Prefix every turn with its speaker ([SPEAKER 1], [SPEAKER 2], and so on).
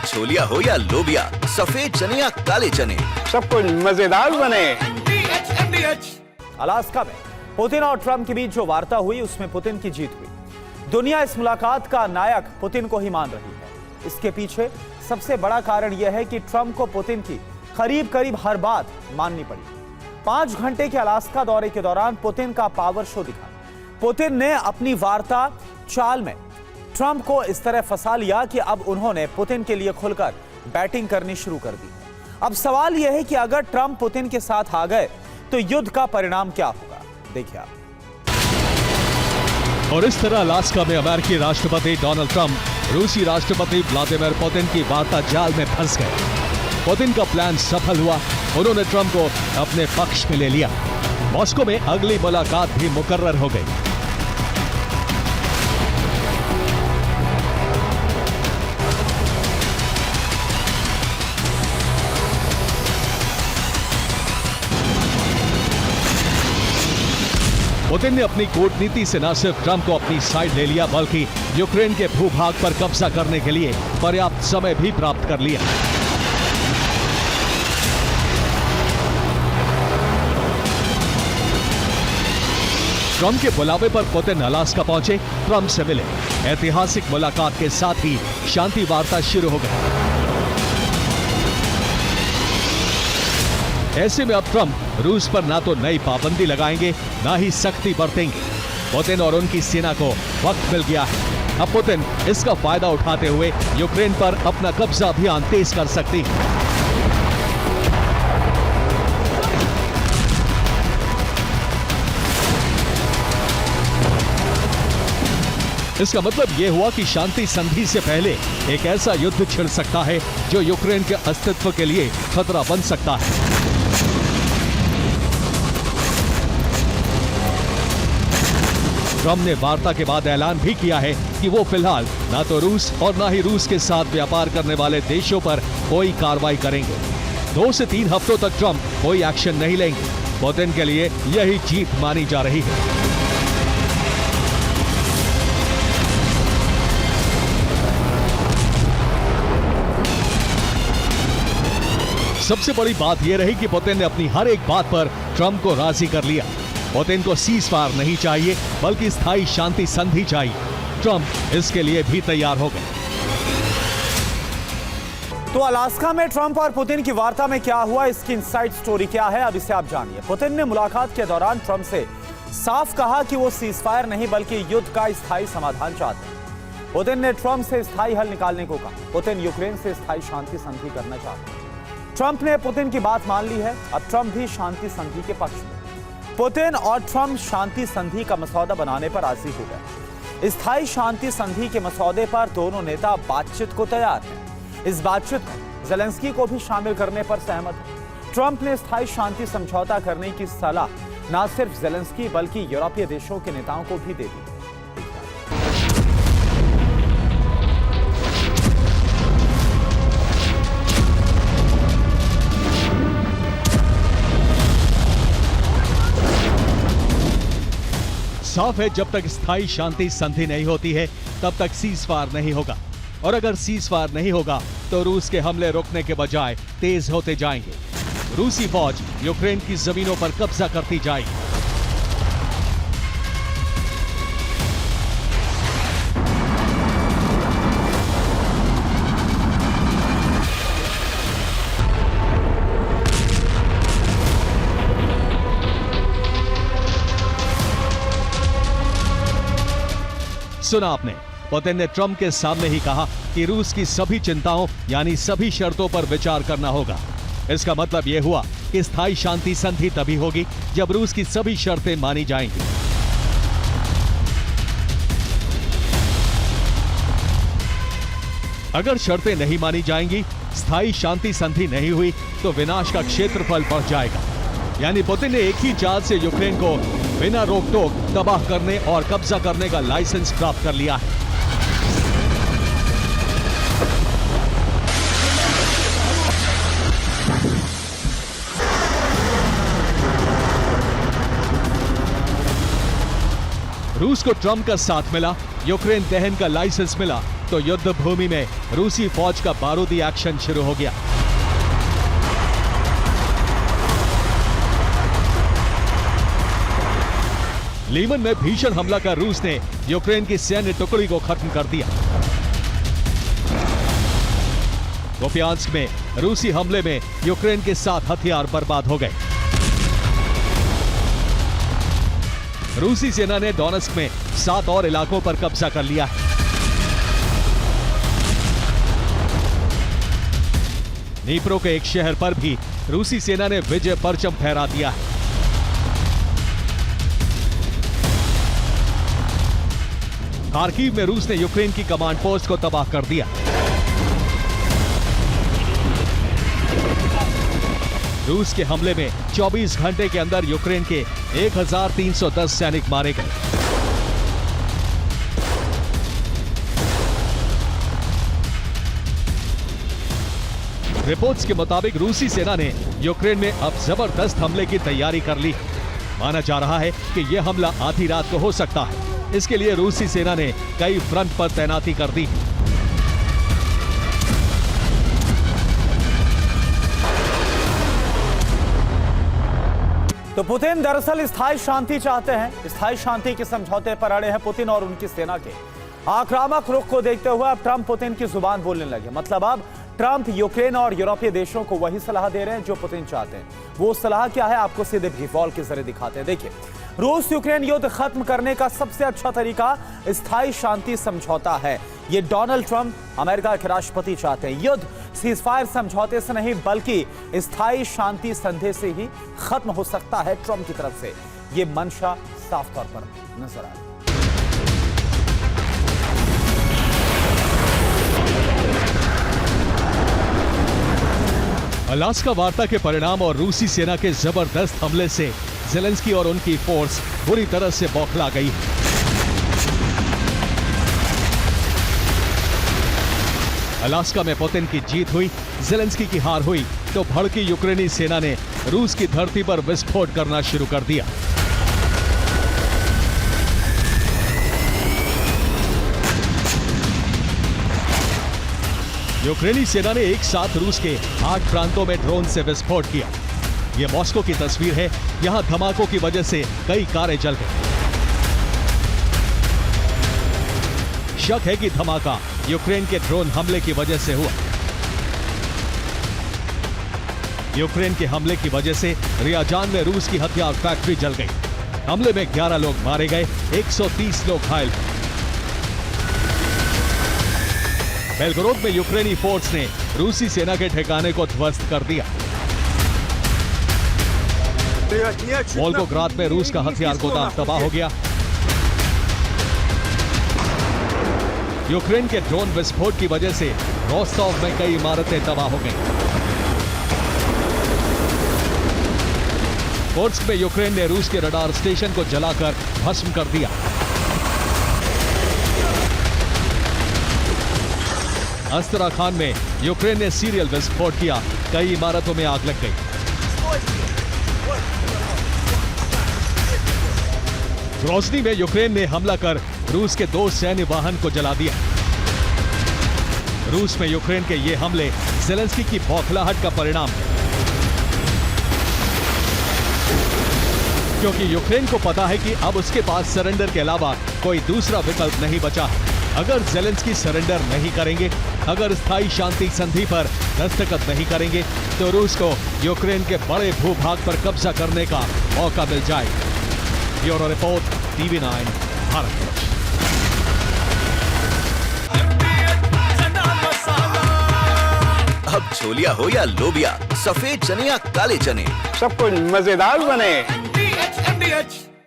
[SPEAKER 1] छोलिया हो या लोबिया, सफेद चने या काले चने,
[SPEAKER 2] सब कुछ मजेदार बने।
[SPEAKER 3] अलास्का में पुतिन और ट्रंप के बीच जो वार्ता हुई उसमें पुतिन की जीत हुई। दुनिया इस मुलाकात का नायक पुतिन को ही मान रही है। इसके पीछे सबसे बड़ा कारण यह है कि ट्रंप को पुतिन की करीब करीब हर बात माननी पड़ी। 5 घंटे के अलास्का दौरे के दौरान पुतिन का पावर शो दिखा। पुतिन ने अपनी वार्ता चाल में ट्रंप को इस तरह फंसा लिया कि अब उन्होंने पुतिन के लिए खुलकर बैटिंग करनी शुरू कर दी। अब सवाल यह है कि अगर ट्रंप पुतिन के साथ आ गए तो युद्ध का परिणाम क्या होगा, देखिए आप।
[SPEAKER 4] और इस तरह अलास्का में अमेरिकी राष्ट्रपति डोनाल्ड ट्रंप रूसी राष्ट्रपति व्लादिमीर पुतिन की वार्ता जाल में फंस गए। पुतिन का प्लान सफल हुआ। उन्होंने ट्रंप को अपने पक्ष में ले लिया। मॉस्को में अगली मुलाकात भी मुकर्रर हो गई। पुतिन ने अपनी कूटनीति से न सिर्फ ट्रंप को अपनी साइड ले लिया बल्कि यूक्रेन के भूभाग पर कब्जा करने के लिए पर्याप्त समय भी प्राप्त कर लिया। ट्रंप के बुलावे पर पुतिन अलास्का पहुंचे, ट्रंप से मिले। ऐतिहासिक मुलाकात के साथ ही शांति वार्ता शुरू हो गई। ऐसे में अब ट्रंप रूस पर ना तो नई पाबंदी लगाएंगे ना ही सख्ती बरतेंगे। पुतिन और उनकी सेना को वक्त मिल गया है। अब पुतिन इसका फायदा उठाते हुए यूक्रेन पर अपना कब्जा अभियान तेज कर सकती है। इसका मतलब यह हुआ कि शांति संधि से पहले एक ऐसा युद्ध छिड़ सकता है जो यूक्रेन के अस्तित्व के लिए खतरा बन सकता है। ट्रंप ने वार्ता के बाद ऐलान भी किया है कि वो फिलहाल ना तो रूस और ना ही रूस के साथ व्यापार करने वाले देशों पर कोई कार्रवाई करेंगे। 2 से 3 हफ्तों तक ट्रंप कोई एक्शन नहीं लेंगे। पुतिन के लिए यही जीत मानी जा रही है। सबसे बड़ी बात यह रही कि पुतिन ने अपनी हर एक बात पर ट्रंप को राजी कर लिया। पुतिन को सीज़फायर नहीं चाहिए बल्कि स्थायी शांति संधि चाहिए। ट्रंप इसके लिए भी तैयार हो गए।
[SPEAKER 3] तो अलास्का में ट्रंप और पुतिन की वार्ता में क्या हुआ, इसकी इनसाइड स्टोरी क्या है, अब इसे आप जानिए। पुतिन ने मुलाकात के दौरान ट्रंप से साफ कहा कि वो सीज़फायर नहीं बल्कि युद्ध का स्थायी समाधान चाहते हैं। पुतिन ने ट्रंप से स्थायी हल निकालने को कहा। पुतिन यूक्रेन से स्थायी शांति संधि करना चाहते हैं। ट्रंप ने पुतिन की बात मान ली है। अब ट्रंप भी शांति संधि के पक्ष में। पुतिन और ट्रंप शांति संधि का मसौदा बनाने पर राजी हो गए। स्थायी शांति संधि के मसौदे पर दोनों नेता बातचीत को तैयार हैं। इस बातचीत में ज़ेलेंस्की को भी शामिल करने पर सहमत है। ट्रंप ने स्थायी शांति समझौता करने की सलाह न सिर्फ ज़ेलेंस्की बल्कि यूरोपीय देशों के नेताओं को भी दे दी।
[SPEAKER 4] साफ है, जब तक स्थायी शांति संधि नहीं होती है तब तक सीज़फायर नहीं होगा। और अगर सीज़फायर नहीं होगा तो रूस के हमले रुकने के बजाय तेज होते जाएंगे। रूसी फौज यूक्रेन की जमीनों पर कब्जा करती जाएगी। सुना आपने, पुतिन ने ट्रंप के सामने ही कहा कि रूस की सभी चिंताओं यानी सभी शर्तों पर विचार करना होगा। इसका मतलब यह हुआ कि स्थायी शांति संधि तभी होगी जब रूस की सभी शर्तें मानी जाएंगी। अगर शर्तें नहीं मानी जाएंगी, स्थायी शांति संधि नहीं हुई तो विनाश का क्षेत्रफल बढ़ जाएगा। यानी पुतिन ने एक ही चाल से यूक्रेन को बिना रोक टोक तबाह करने और कब्जा करने का लाइसेंस प्राप्त कर लिया है। रूस को ट्रम्प का साथ मिला, यूक्रेन दहन का लाइसेंस मिला, तो युद्ध भूमि में रूसी फौज का बारूदी एक्शन शुरू हो गया। लीमन में भीषण हमला कर रूस ने यूक्रेन की सैन्य टुकड़ी को खत्म कर दिया। कुपियांस्क में रूसी हमले में यूक्रेन के 7 हथियार बर्बाद हो गए। रूसी सेना ने डोनेस्क में 7 और इलाकों पर कब्जा कर लिया है। नीप्रो के एक शहर पर भी रूसी सेना ने विजय परचम फहरा दिया है। खार्किव में रूस ने यूक्रेन की कमांड पोस्ट को तबाह कर दिया। रूस के हमले में 24 घंटे के अंदर यूक्रेन के 1310 सैनिक मारे गए। रिपोर्ट्स के मुताबिक रूसी सेना ने यूक्रेन में अब जबरदस्त हमले की तैयारी कर ली। माना जा रहा है कि यह हमला आधी रात को हो सकता है। इसके लिए रूसी सेना ने कई फ्रंट पर तैनाती कर दी।
[SPEAKER 3] तो पुतिन दरअसल स्थायी शांति चाहते हैं। स्थायी शांति के समझौते पर अड़े हैं पुतिन और उनकी सेना के। आक्रामक रुख को देखते हुए अब ट्रंप पुतिन की जुबान बोलने लगे। मतलब अब ट्रंप यूक्रेन और यूरोपीय देशों को वही सलाह दे रहे हैं जो पुतिन चाहते हैं। वो सलाह क्या है, आपको सीधे वीडियो के जरिए दिखाते हैं। देखिए, रूस यूक्रेन युद्ध खत्म करने का सबसे अच्छा तरीका स्थायी शांति समझौता है। ये डोनाल्ड ट्रंप, अमेरिका के राष्ट्रपति, चाहते हैं। युद्ध सीजफायर समझौते से नहीं बल्कि स्थायी शांति संधि से ही खत्म हो सकता है। ट्रंप की तरफ से ये मंशा साफ तौर पर नजर आ रही है।
[SPEAKER 4] अलास्का वार्ता के परिणाम और रूसी सेना के जबरदस्त हमले से ज़ेलेंस्की और उनकी फोर्स बुरी तरह से बौखला गई है। अलास्का में पुतिन की जीत हुई, ज़ेलेंस्की की हार हुई, तो भड़की यूक्रेनी सेना ने रूस की धरती पर विस्फोट करना शुरू कर दिया। यूक्रेनी सेना ने एक साथ रूस के 8 प्रांतों में ड्रोन से विस्फोट किया। यह मॉस्को की तस्वीर है। यहां धमाकों की वजह से कई कारें जल गई। शक है कि धमाका यूक्रेन के ड्रोन हमले की वजह से हुआ। यूक्रेन के हमले की वजह से रियाजान में रूस की हथियार फैक्ट्री जल गई। हमले में 11 लोग मारे गए, 130 लोग घायल हुए। बेलगोरोद में यूक्रेनी फोर्स ने रूसी सेना के ठिकाने को ध्वस्त कर दिया। वोल्गोग्राद में रूस का हथियार गोदाम तबाह हो गया। यूक्रेन के ड्रोन विस्फोट की वजह से रोस्टोव में कई इमारतें तबाह हो गईं। कोर्स्क में यूक्रेन ने रूस के रडार स्टेशन को जलाकर भस्म कर दिया। अस्त्राखान में यूक्रेन ने सीरियल विस्फोट किया, कई इमारतों में आग लग गई। ग्रोजनी में यूक्रेन ने हमला कर रूस के 2 सैन्य वाहन को जला दिया। रूस में यूक्रेन के ये हमले ज़ेलेंस्की की बौखलाहट का परिणाम है, क्योंकि यूक्रेन को पता है कि अब उसके पास सरेंडर के अलावा कोई दूसरा विकल्प नहीं बचा है। अगर ज़ेलेंस्की सरेंडर नहीं करेंगे, अगर स्थायी शांति संधि पर दस्तखत नहीं करेंगे, तो रूस को यूक्रेन के बड़े भूभाग पर कब्जा करने का मौका मिल जाएगा। Bureau report, TV9 Bharat.
[SPEAKER 1] अब छोलिया हो या लोबिया, सफेद चने या काले चने,
[SPEAKER 2] सब कुछ मजेदार बने।